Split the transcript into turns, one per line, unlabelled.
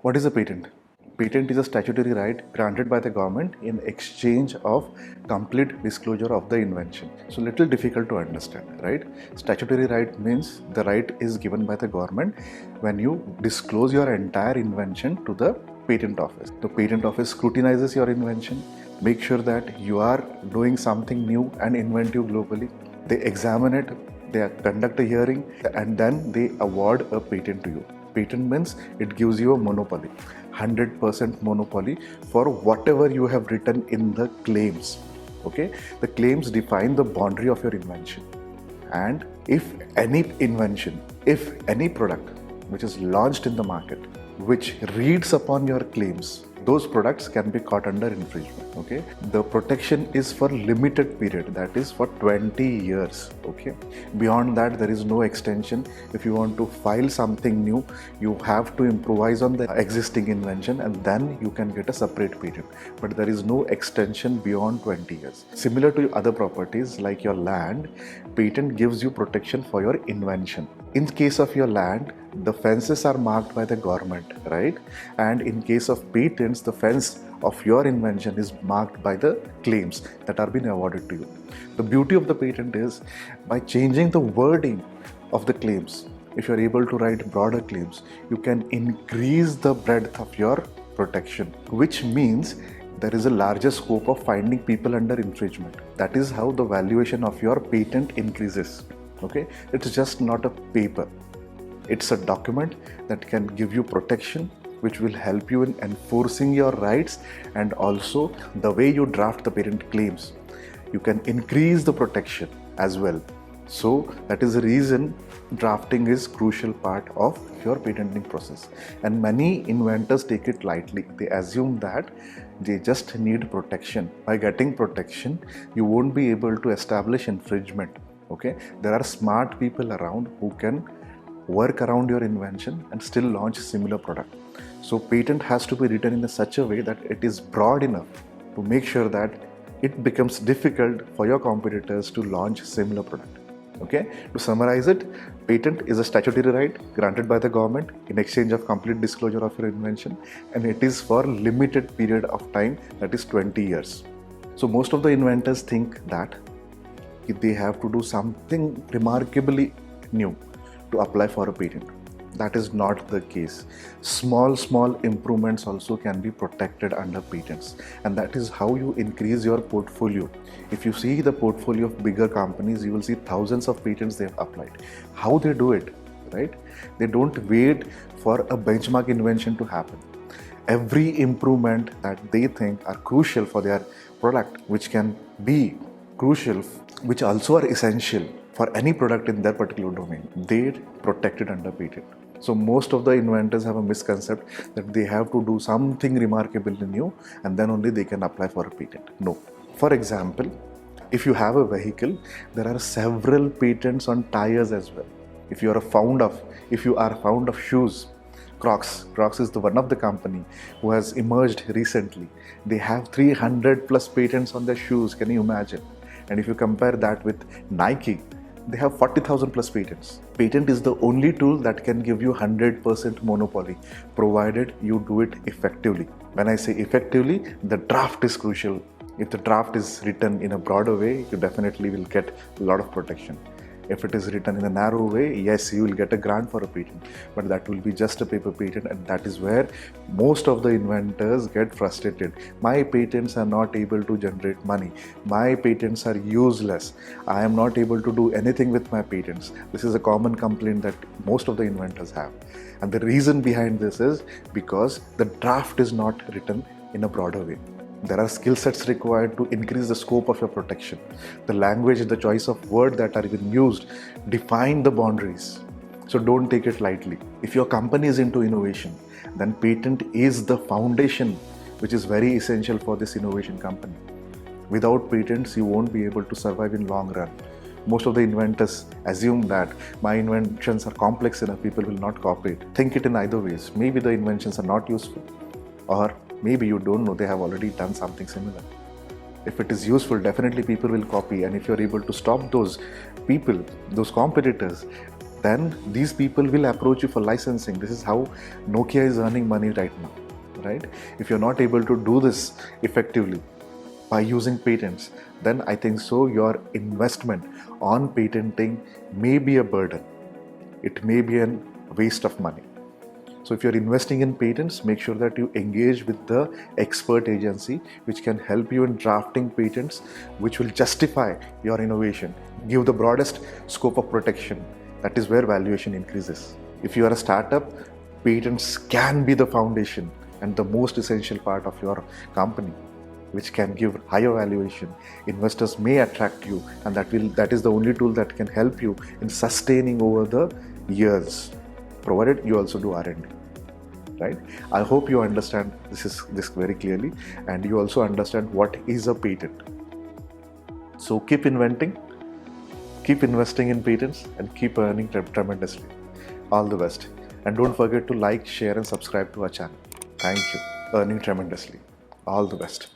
What is a patent? Patent is a statutory right granted by the government in exchange of complete disclosure of the invention. So little difficult to understand, right? Statutory right means the right is given by the government when you disclose your entire invention to the patent office. The patent office scrutinizes your invention, make sure that you are doing something new and inventive globally. They examine it, they conduct a hearing, and then they award a patent to you. Patent means it gives you a monopoly, 100% monopoly for whatever you have written in the claims. Okay, the claims define the boundary of your invention, and if any invention, if any product which is launched in the market which reads upon your claims, those products can be caught under infringement. Okay, the protection is for limited period, that is for 20 years. Okay, beyond that there is no extension. If you want to file something new, you have to improvise on the existing invention and then you can get a separate patent, but there is no extension beyond 20 years. Similar to other properties like your land, patent gives you protection for your invention. In case of your land, the fences are marked by the government, right? And in case of patents, the fence of your invention is marked by the claims that are being awarded to you. The beauty of the patent is by changing the wording of the claims, if you are able to write broader claims, you can increase the breadth of your protection, which means there is a larger scope of finding people under infringement. That is how the valuation of your patent increases. Okay, it's just not a paper. It's a document that can give you protection, which will help you in enforcing your rights, and also the way you draft the patent claims, you can increase the protection as well. So that is the reason drafting is crucial part of your patenting process. And many inventors take it lightly. They assume that they just need protection. By getting protection, you won't be able to establish infringement. Okay, there are smart people around who can work around your invention and still launch similar product. So patent has to be written in such a way that it is broad enough to make sure that it becomes difficult for your competitors to launch similar product. Okay, to summarize it, patent is a statutory right granted by the government in exchange of complete disclosure of your invention, and it is for limited period of time, that is 20 years. So most of the inventors think that they have to do something remarkably new to apply for a patent. That is not the case. Small improvements also can be protected under patents, and that is how you increase your portfolio. If you see the portfolio of bigger companies, you will see thousands of patents they have applied. How they do it, right? They don't wait for a benchmark invention to happen. Every improvement that they think are crucial for their product, which can be crucial, which also are essential for any product in their particular domain, they protect it under patent. So most of the inventors have a misconception that they have to do something remarkably new and then only they can apply for a patent. No. For example, if you have a vehicle, there are several patents on tires as well. If you are fond of shoes, Crocs is the one of the company who has emerged recently. They have 300 plus patents on their shoes. Can you imagine? And if you compare that with Nike, they have 40,000 plus patents. Patent is the only tool that can give you 100% monopoly, provided you do it effectively. When I say effectively, the draft is crucial. If the draft is written in a broader way, you definitely will get a lot of protection. If it is written in a narrow way, yes, you will get a grant for a patent, but that will be just a paper patent, and that is where most of the inventors get frustrated. My patents are not able to generate money. My patents are useless. I am not able to do anything with my patents. This is a common complaint that most of the inventors have. And the reason behind this is because the draft is not written in a broader way. There are skill sets required to increase the scope of your protection. The language, the choice of word that are even used define the boundaries. So don't take it lightly. If your company is into innovation, then patent is the foundation which is very essential for this innovation company. Without patents, you won't be able to survive in long run. Most of the inventors assume that my inventions are complex enough, people will not copy it. Think it in either ways. Maybe the inventions are not useful, or maybe you don't know they have already done something similar. If it is useful, definitely people will copy, and if you're able to stop those people, those competitors, then these people will approach you for licensing. This is how Nokia is earning money right now, right? If you're not able to do this effectively by using patents, then I think so your investment on patenting may be a burden. It may be a waste of money. So if you're investing in patents, make sure that you engage with the expert agency which can help you in drafting patents which will justify your innovation, give the broadest scope of protection. That is where valuation increases. If you are a startup, patents can be the foundation and the most essential part of your company, which can give higher valuation. Investors may attract you, and that is the only tool that can help you in sustaining over the years, provided you also do R&D. Right? I hope you understand this very clearly, and you also understand what is a patent. So keep inventing, keep investing in patents, and keep earning tremendously. All the best. And don't forget to like, share, and subscribe to our channel. Thank you. Earning tremendously. All the best.